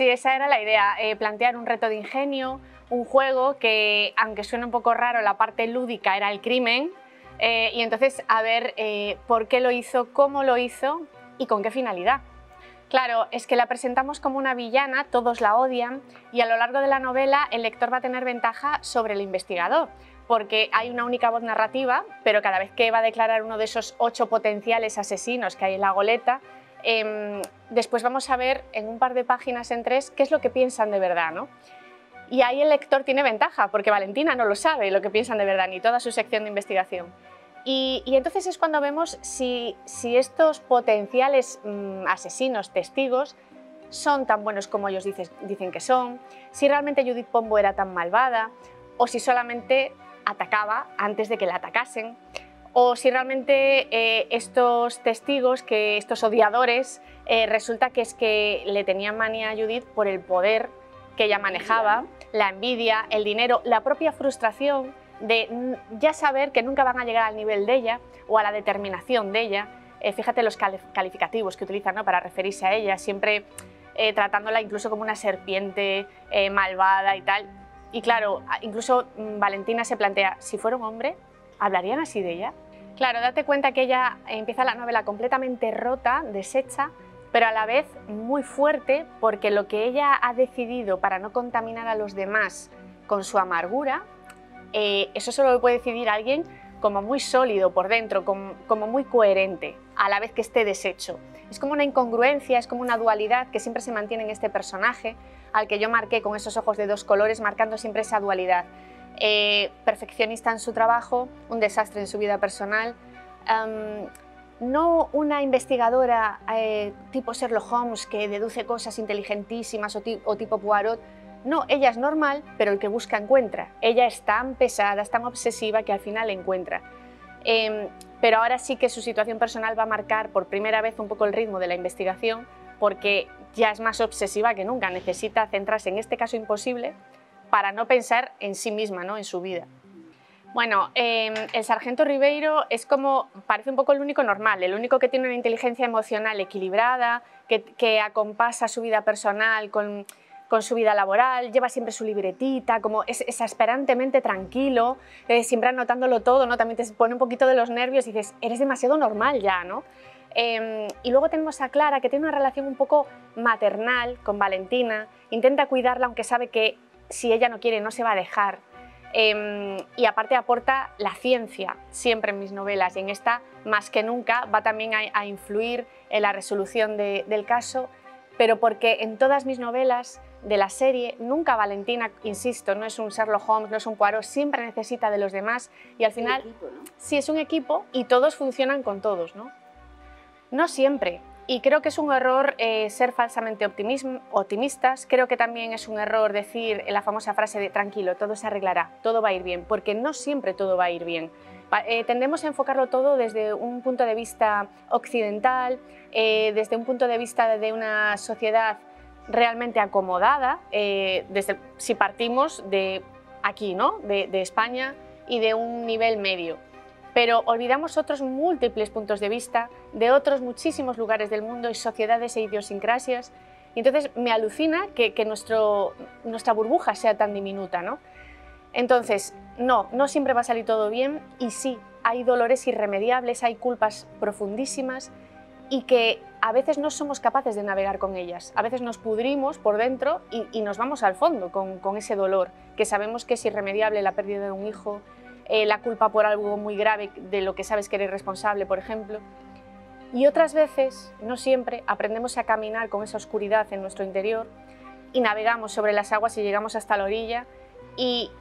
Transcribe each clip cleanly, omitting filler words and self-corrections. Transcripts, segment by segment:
Sí, esa era la idea, plantear un reto de ingenio, un juego que, aunque suene un poco raro, la parte lúdica era el crimen, y entonces a ver por qué lo hizo, cómo lo hizo y con qué finalidad. Claro, es que la presentamos como una villana, todos la odian, y a lo largo de la novela el lector va a tener ventaja sobre el investigador, porque hay una única voz narrativa, pero cada vez que va a declarar uno de esos 8 potenciales asesinos que hay en la goleta, después vamos a ver en un par de páginas en 3 qué es lo que piensan de verdad, ¿no? Y ahí el lector tiene ventaja, porque Valentina no lo sabe lo que piensan de verdad, ni toda su sección de investigación. Y entonces es cuando vemos si estos potenciales asesinos, testigos, son tan buenos como ellos dicen que son, si realmente Judith Pombo era tan malvada, o si solamente atacaba antes de que la atacasen, o si realmente estos testigos, estos odiadores, resulta que es que le tenían manía a Judith por el poder que ella manejaba, la envidia, el dinero, la propia frustración de ya saber que nunca van a llegar al nivel de ella o a la determinación de ella. Fíjate los calificativos que utilizan, ¿no?, para referirse a ella, siempre tratándola incluso como una serpiente malvada y tal. Y claro, incluso Valentina se plantea, si fuera un hombre, ¿hablarían así de ella? Claro, date cuenta que ella empieza la novela completamente rota, deshecha, pero a la vez muy fuerte, porque lo que ella ha decidido para no contaminar a los demás con su amargura, eso solo lo puede decidir alguien como muy sólido por dentro, como muy coherente, a la vez que esté deshecho. Es como una incongruencia, es como una dualidad que siempre se mantiene en este personaje, al que yo marqué con esos ojos de 2 colores, marcando siempre esa dualidad. Perfeccionista en su trabajo, un desastre en su vida personal, no una investigadora tipo Sherlock Holmes que deduce cosas inteligentísimas o tipo Poirot. No, ella es normal, pero el que busca encuentra. Ella es tan pesada, es tan obsesiva que al final encuentra. Pero ahora sí que su situación personal va a marcar por primera vez un poco el ritmo de la investigación, porque ya es más obsesiva que nunca, necesita centrarse en este caso imposible para no pensar en sí misma, ¿no?, en su vida. Bueno, el sargento Ribeiro es como, parece un poco el único normal, el único que tiene una inteligencia emocional equilibrada, que acompasa su vida personal con su vida laboral, lleva siempre su libretita, como es exasperantemente tranquilo, siempre anotándolo todo, ¿no? También te pone un poquito de los nervios y dices, eres demasiado normal ya, ¿no? Y luego tenemos a Clara, que tiene una relación un poco maternal con Valentina, intenta cuidarla aunque sabe que si ella no quiere no se va a dejar. Y aparte aporta la ciencia siempre en mis novelas, y en esta más que nunca va también a influir en la resolución del caso, pero porque en todas mis novelas de la serie nunca Valentina, insisto, no es un Sherlock Holmes, no es un Poirot, siempre necesita de los demás y al final equipo, ¿no? Sí, es un equipo y todos funcionan con todos, ¿no? No siempre. Y creo que es un error ser falsamente optimistas, creo que también es un error decir la famosa frase de tranquilo, todo se arreglará, todo va a ir bien, porque no siempre todo va a ir bien. Tendemos a enfocarlo todo desde un punto de vista occidental, desde un punto de vista de una sociedad realmente acomodada, si partimos de aquí, ¿no?, de España y de un nivel medio. Pero olvidamos otros múltiples puntos de vista de otros muchísimos lugares del mundo y sociedades e idiosincrasias. Y entonces me alucina que nuestra burbuja sea tan diminuta, ¿no? Entonces, no siempre va a salir todo bien y sí, hay dolores irremediables, hay culpas profundísimas y que a veces no somos capaces de navegar con ellas. A veces nos pudrimos por dentro y nos vamos al fondo con ese dolor, que sabemos que es irremediable, la pérdida de un hijo, la culpa por algo muy grave de lo que sabes que eres responsable, por ejemplo. Y otras veces, no siempre, aprendemos a caminar con esa oscuridad en nuestro interior y navegamos sobre las aguas y llegamos hasta la orilla y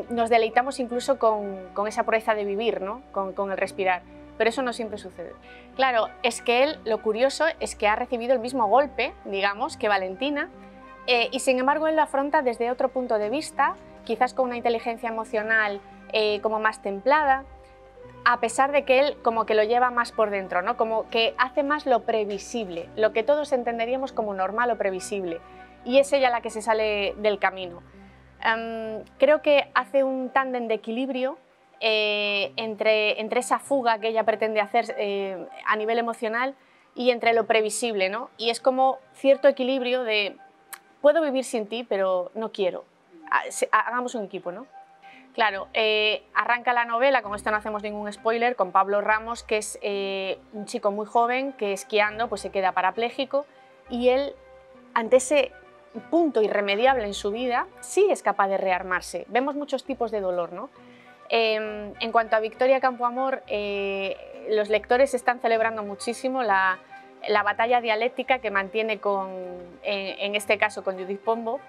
nos deleitamos incluso con esa pureza de vivir, ¿no?, con el respirar. Pero eso no siempre sucede. Claro, es que él, lo curioso es que ha recibido el mismo golpe, digamos, que Valentina, y sin embargo él lo afronta desde otro punto de vista, quizás con una inteligencia emocional como más templada, a pesar de que él como que lo lleva más por dentro, ¿no?, como que hace más lo previsible, lo que todos entenderíamos como normal o previsible, y es ella la que se sale del camino. Creo que hace un tándem de equilibrio entre esa fuga que ella pretende hacer a nivel emocional y entre lo previsible, ¿no? Y es como cierto equilibrio de puedo vivir sin ti, pero no quiero. Hagamos un equipo, ¿no? Claro, arranca la novela, con esto no hacemos ningún spoiler, con Pablo Ramos, que es un chico muy joven que esquiando pues se queda parapléjico y él, ante ese punto irremediable en su vida, sí es capaz de rearmarse. Vemos muchos tipos de dolor, ¿no? En cuanto a Victoria Campoamor, los lectores están celebrando muchísimo la batalla dialéctica que mantiene en este caso con Judith Pombo,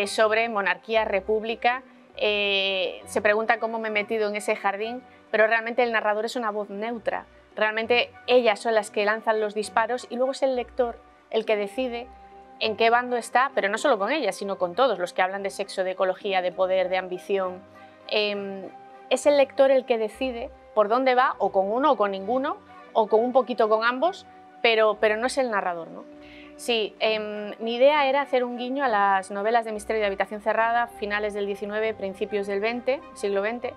sobre monarquía, república. Se pregunta cómo me he metido en ese jardín, pero realmente el narrador es una voz neutra. Realmente ellas son las que lanzan los disparos y luego es el lector el que decide en qué bando está, pero no solo con ellas, sino con todos los que hablan de sexo, de ecología, de poder, de ambición. Es el lector el que decide por dónde va, o con uno o con ninguno, o con un poquito con ambos, pero no es el narrador, ¿no? Sí, mi idea era hacer un guiño a las novelas de misterio de habitación cerrada, finales del XIX, principios del siglo XX.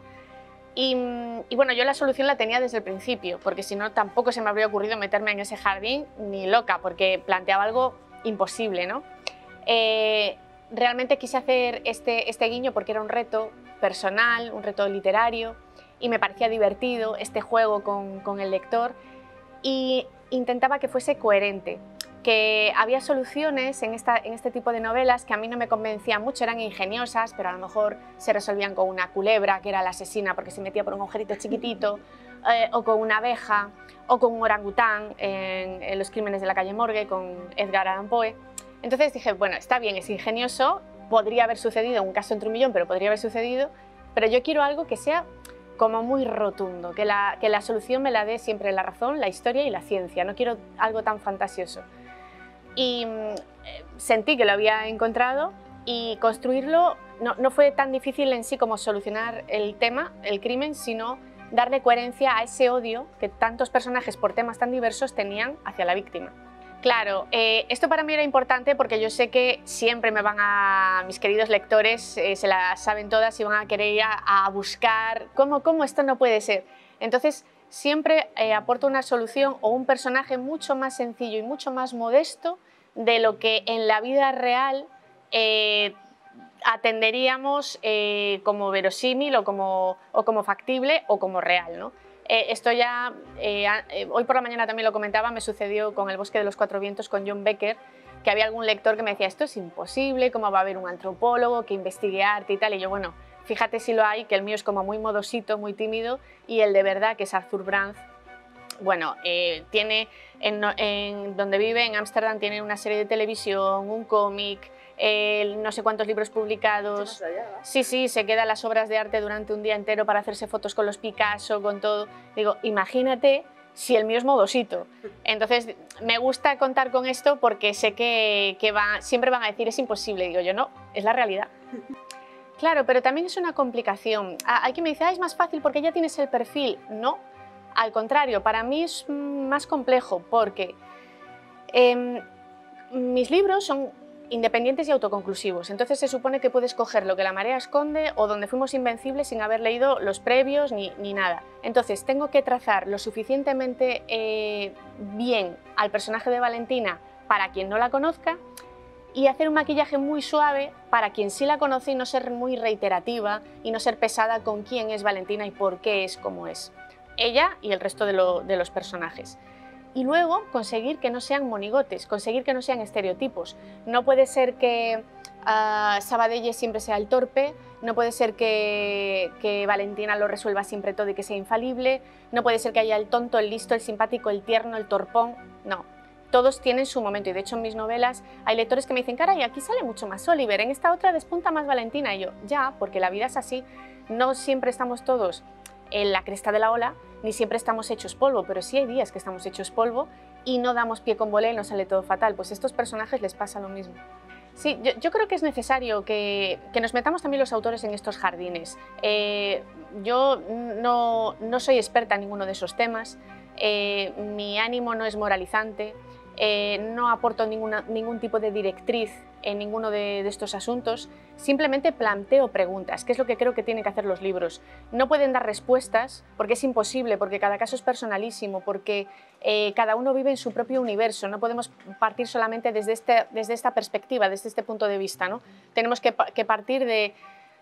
Y bueno, yo la solución la tenía desde el principio, porque si no tampoco se me habría ocurrido meterme en ese jardín ni loca, porque planteaba algo imposible, ¿no? Realmente quise hacer este guiño porque era un reto personal, un reto literario, y me parecía divertido este juego con el lector, y intentaba que fuese coherente, que había soluciones en este tipo de novelas que a mí no me convencían mucho, eran ingeniosas, pero a lo mejor se resolvían con una culebra, que era la asesina porque se metía por un agujerito chiquitito, o con una abeja, o con un orangután en Los crímenes de la calle Morgue, con Edgar Allan Poe. Entonces dije, bueno, está bien, es ingenioso, podría haber sucedido, un caso entre un millón, pero podría haber sucedido, pero yo quiero algo que sea como muy rotundo, que la solución me la dé siempre la razón, la historia y la ciencia, no quiero algo tan fantasioso. Y sentí que lo había encontrado, y construirlo no fue tan difícil en sí como solucionar el tema, el crimen, sino darle coherencia a ese odio que tantos personajes por temas tan diversos tenían hacia la víctima. Claro, esto para mí era importante porque yo sé que siempre mis queridos lectores se la saben todas y van a querer ir a buscar cómo esto no puede ser. Entonces siempre aporto una solución o un personaje mucho más sencillo y mucho más modesto de lo que en la vida real atenderíamos como verosímil o como factible o como real, ¿no? Esto ya, hoy por la mañana también lo comentaba, me sucedió con El bosque de los cuatro vientos con John Becker, que había algún lector que me decía, esto es imposible, ¿cómo va a haber un antropólogo que investigue arte y tal? Y yo, bueno, fíjate si lo hay, que el mío es como muy modosito, muy tímido, y el de verdad, que es Arthur Brand, bueno, tiene donde vive, en Ámsterdam, tiene una serie de televisión, un cómic, no sé cuántos libros publicados. Sí, se queda las obras de arte durante un día entero para hacerse fotos con los Picasso, con todo. Digo, imagínate si el mío es modosito. Entonces, me gusta contar con esto porque sé que siempre van a decir es imposible. Digo yo, no, es la realidad. Claro, pero también es una complicación. Hay quien me dice, es más fácil porque ya tienes el perfil. No, al contrario, para mí es más complejo porque mis libros son independientes y autoconclusivos, entonces se supone que puedes coger Lo que la marea esconde o Donde fuimos invencibles sin haber leído los previos ni nada. Entonces tengo que trazar lo suficientemente bien al personaje de Valentina para quien no la conozca y hacer un maquillaje muy suave para quien sí la conoce y no ser muy reiterativa y no ser pesada con quién es Valentina y por qué es como es ella y el resto de los personajes. Y luego conseguir que no sean monigotes, conseguir que no sean estereotipos. No puede ser que Sabadell siempre sea el torpe, no puede ser que Valentina lo resuelva siempre todo y que sea infalible, no puede ser que haya el tonto, el listo, el simpático, el tierno, el torpón, no. Todos tienen su momento y de hecho en mis novelas hay lectores que me dicen, caray, aquí sale mucho más Oliver, en esta otra despunta más Valentina. Y yo, ya, porque la vida es así, no siempre estamos todos en la cresta de la ola, ni siempre estamos hechos polvo, pero sí hay días que estamos hechos polvo y no damos pie con bola y nos sale todo fatal. Pues a estos personajes les pasa lo mismo. Sí, yo creo que es necesario que nos metamos también los autores en estos jardines. Yo no soy experta en ninguno de esos temas, mi ánimo no es moralizante, no aporto ningún tipo de directriz en ninguno de estos asuntos, simplemente planteo preguntas, que es lo que creo que tienen que hacer los libros. No pueden dar respuestas porque es imposible, porque cada caso es personalísimo, porque cada uno vive en su propio universo, no podemos partir solamente desde esta perspectiva, desde este punto de vista, ¿no? Tenemos que partir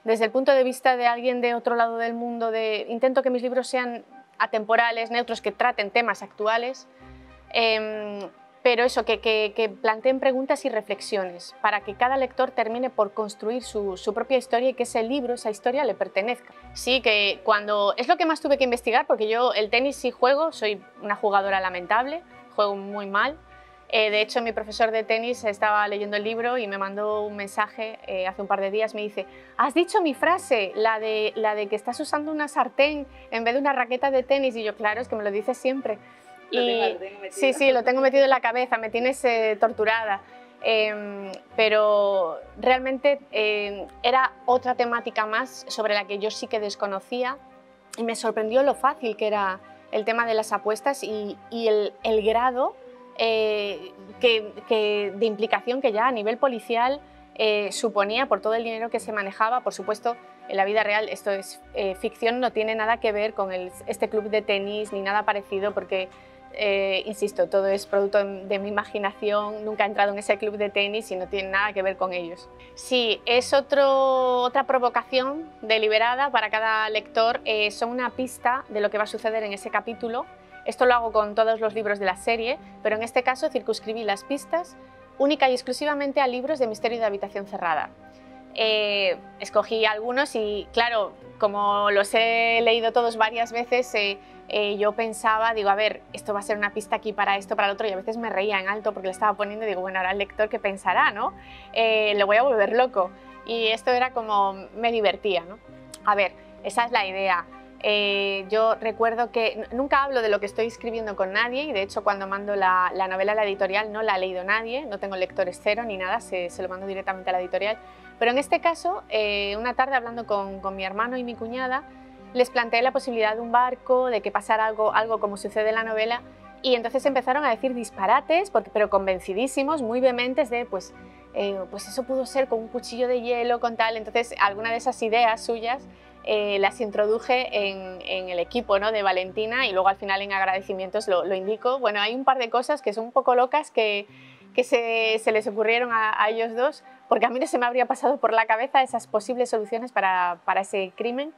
desde el punto de vista de alguien de otro lado del mundo. Intento que mis libros sean atemporales, neutros, que traten temas actuales, pero eso, que planteen preguntas y reflexiones para que cada lector termine por construir su propia historia y que ese libro, esa historia, le pertenezca. Sí, que cuando... Es lo que más tuve que investigar, porque yo el tenis sí juego, soy una jugadora lamentable, juego muy mal. De hecho, mi profesor de tenis estaba leyendo el libro y me mandó un mensaje hace un par de días, me dice: «¿Has dicho mi frase, la de que estás usando una sartén en vez de una raqueta de tenis?» Y yo, claro, es que me lo dices siempre. Sí, lo tengo metido en la cabeza, me tienes torturada. Pero realmente era otra temática más sobre la que yo sí que desconocía y me sorprendió lo fácil que era el tema de las apuestas y el grado de implicación que ya a nivel policial suponía por todo el dinero que se manejaba. Por supuesto, en la vida real esto es ficción, no tiene nada que ver con este club de tenis ni nada parecido, porque insisto, todo es producto de mi imaginación, nunca he entrado en ese club de tenis y no tiene nada que ver con ellos. Sí, es otra provocación deliberada para cada lector, son una pista de lo que va a suceder en ese capítulo. Esto lo hago con todos los libros de la serie, pero en este caso circunscribí las pistas única y exclusivamente a libros de misterio y de habitación cerrada. Escogí algunos y, claro, como los he leído todos varias veces, yo pensaba, digo, a ver, esto va a ser una pista aquí para esto, para el otro, y a veces me reía en alto porque le estaba poniendo y digo, bueno, ahora el lector, ¿qué pensará, no? Lo voy a volver loco. Y esto era como, me divertía, ¿no? A ver, esa es la idea. Yo recuerdo que nunca hablo de lo que estoy escribiendo con nadie, y de hecho cuando mando la novela a la editorial no la ha leído nadie, no tengo lectores cero ni nada, se lo mando directamente a la editorial. Pero en este caso, una tarde hablando con mi hermano y mi cuñada, les planteé la posibilidad de un barco, de que pasara algo como sucede en la novela, y entonces empezaron a decir disparates, pero convencidísimos, muy vehementes de pues eso pudo ser con un cuchillo de hielo, con tal. Entonces alguna de esas ideas suyas las introduje en el equipo, ¿no?, de Valentina, y luego al final en agradecimientos lo indico. Bueno, hay un par de cosas que son un poco locas que se les ocurrieron a ellos dos, porque a mí no se me habría pasado por la cabeza esas posibles soluciones para ese crimen.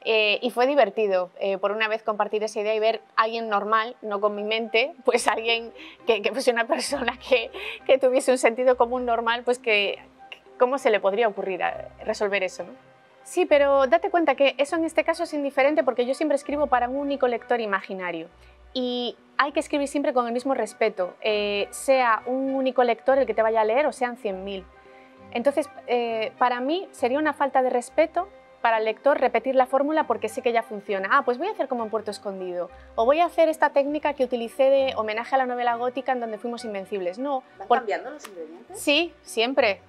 Y fue divertido por una vez compartir esa idea y ver a alguien normal, no con mi mente, pues alguien que fuese una persona que tuviese un sentido común normal, pues cómo se le podría ocurrir resolver eso, ¿no? Sí, pero date cuenta que eso en este caso es indiferente, porque yo siempre escribo para un único lector imaginario y hay que escribir siempre con el mismo respeto, sea un único lector el que te vaya a leer o sean 100.000. Entonces, para mí sería una falta de respeto para el lector repetir la fórmula porque sé que ya funciona. Ah, pues voy a hacer como en Puerto Escondido, o voy a hacer esta técnica que utilicé de homenaje a la novela gótica en donde fuimos invencibles. No. ¿Van cambiando los ingredientes? Sí, siempre,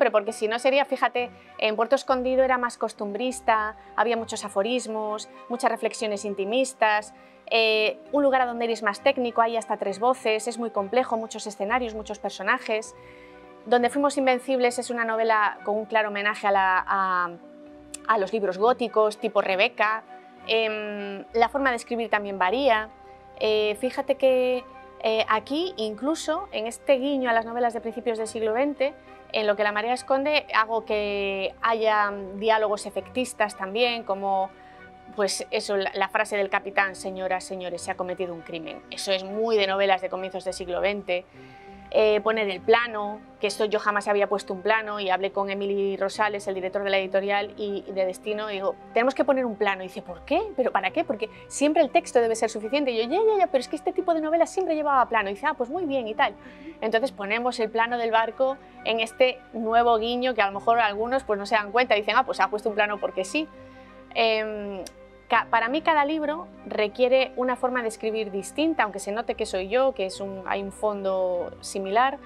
porque si no sería, fíjate, en Puerto Escondido era más costumbrista, había muchos aforismos, muchas reflexiones intimistas, un lugar a donde eres más técnico, hay hasta 3 voces, es muy complejo, muchos escenarios, muchos personajes. Donde fuimos invencibles es una novela con un claro homenaje a los libros góticos, tipo Rebeca. La forma de escribir también varía. Fíjate que aquí, incluso en este guiño a las novelas de principios del siglo XX, en Lo que la marea esconde, hago que haya diálogos efectistas también, como pues eso, la frase del capitán: señoras, señores, se ha cometido un crimen. Eso es muy de novelas de comienzos del siglo XX. Poner el plano, que esto yo jamás había puesto un plano, y hablé con Emily Rosales, el director de la editorial y de Destino, y digo, tenemos que poner un plano. Y dice, ¿por qué? ¿Pero para qué? Porque siempre el texto debe ser suficiente. Y yo, ya, pero es que este tipo de novelas siempre llevaba plano. Y dice, ah, pues muy bien y tal. Entonces ponemos el plano del barco en este nuevo guiño que a lo mejor algunos pues no se dan cuenta, dicen, ah, pues ha puesto un plano porque sí. Para mí cada libro requiere una forma de escribir distinta, aunque se note que soy yo, que hay un fondo similar.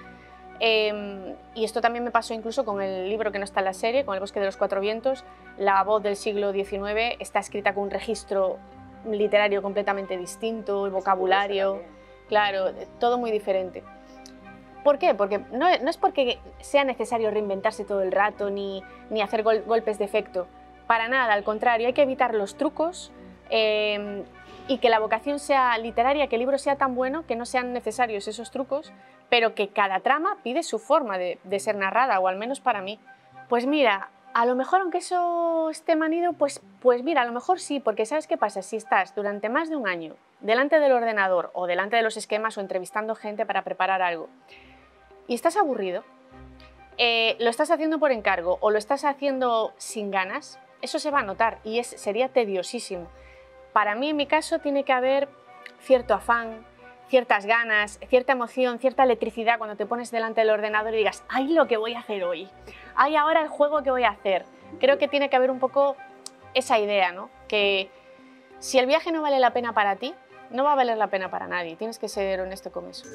Y esto también me pasó incluso con el libro que no está en la serie, con El bosque de los 4 vientos. La voz del siglo XIX está escrita con un registro literario completamente distinto, el vocabulario, claro, todo muy diferente. ¿Por qué? Porque no es porque sea necesario reinventarse todo el rato ni hacer golpes de efecto. Para nada, al contrario, hay que evitar los trucos y que la vocación sea literaria, que el libro sea tan bueno que no sean necesarios esos trucos, pero que cada trama pide su forma de ser narrada, o al menos para mí. Pues mira, a lo mejor aunque eso esté manido, pues mira, a lo mejor sí, porque ¿sabes qué pasa? Si estás durante más de un año delante del ordenador o delante de los esquemas o entrevistando gente para preparar algo y estás aburrido, lo estás haciendo por encargo o lo estás haciendo sin ganas, eso se va a notar y sería tediosísimo. Para mí, en mi caso, tiene que haber cierto afán, ciertas ganas, cierta emoción, cierta electricidad cuando te pones delante del ordenador y digas, ¡ay, lo que voy a hacer hoy! ¡Ay, ahora el juego que voy a hacer! Creo que tiene que haber un poco esa idea, ¿no? Que si el viaje no vale la pena para ti, no va a valer la pena para nadie. Tienes que ser honesto con eso.